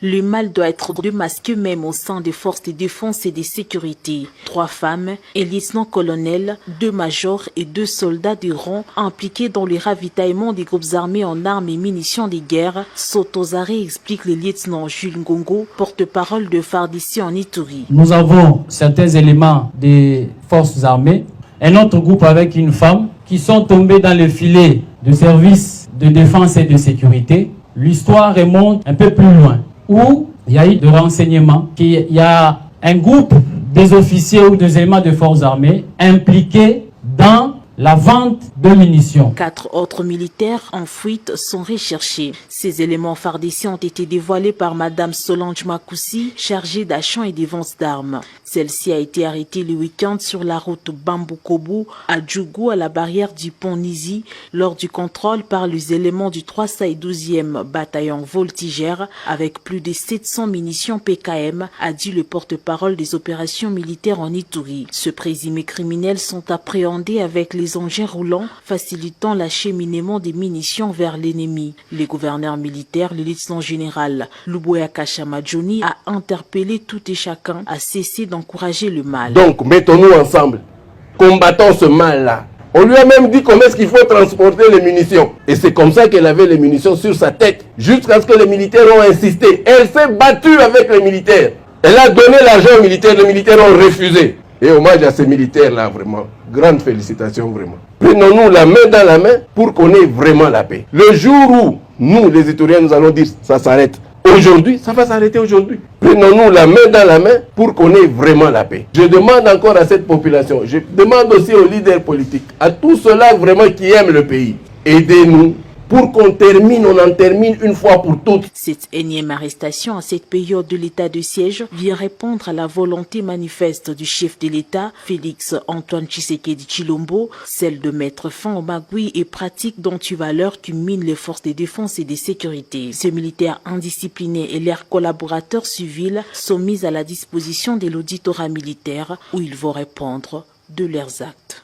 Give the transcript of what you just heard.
Le mal doit être démasqué même au sein des forces de défense et de sécurité. 3 femmes, un lieutenant-colonel, 2 majors et 2 soldats de rang impliqués dans le ravitaillement des groupes armés en armes et munitions de guerre sont aux arrêts, explique le lieutenant Jules Ngongo, porte-parole de FARDC en Ituri. Nous avons certains éléments des forces armées, un autre groupe avec une femme qui sont tombés dans le filet de services de défense et de sécurité. L'histoire remonte un peu plus loin, où il y a eu des renseignements qu'il y a un groupe des officiers ou des éléments de forces armées impliqués dans la vente de munitions. 4 autres militaires en fuite sont recherchés. Ces éléments FARDC ont été dévoilés par Madame Solange Makoussi, chargée d'achat et des ventes d'armes. Celle-ci a été arrêtée le week-end sur la route Bambou-Kobo à Djougou, à la barrière du pont Nizi, lors du contrôle par les éléments du 312e bataillon voltigère avec plus de 700 munitions PKM, a dit le porte-parole des opérations militaires en Ituri. Ce présumé criminels sont appréhendés avec les engins roulants facilitant l'acheminement des munitions vers l'ennemi. Le gouverneur militaire, le lieutenant-général Luboya Kashamadjoni, a interpellé tout et chacun à cesser d'encourager le mal. Donc mettons-nous ensemble, combattons ce mal-là. On lui a même dit comment est-ce qu'il faut transporter les munitions. Et c'est comme ça qu'elle avait les munitions sur sa tête, jusqu'à ce que les militaires ont insisté. Elle s'est battue avec les militaires. Elle a donné l'argent aux militaires, les militaires ont refusé. Et hommage à ces militaires-là, vraiment. Grande félicitations, vraiment. Prenons-nous la main dans la main pour qu'on ait vraiment la paix. Le jour où nous, les Ituriens, nous allons dire ça s'arrête aujourd'hui, ça va s'arrêter aujourd'hui. Prenons-nous la main dans la main pour qu'on ait vraiment la paix. Je demande encore à cette population, je demande aussi aux leaders politiques, à tous ceux-là vraiment qui aiment le pays, aidez-nous. Pour qu'on termine, on en termine une fois pour toutes. Cette énième arrestation à cette période de l'état de siège vient répondre à la volonté manifeste du chef de l'État, Félix Antoine Tshisekedi Tshilombo, celle de mettre fin aux magouilles et pratiques d'antivaleurs qui minent les forces de défense et de sécurité. Ces militaires indisciplinés et leurs collaborateurs civils sont mis à la disposition de l'auditorat militaire où ils vont répondre de leurs actes.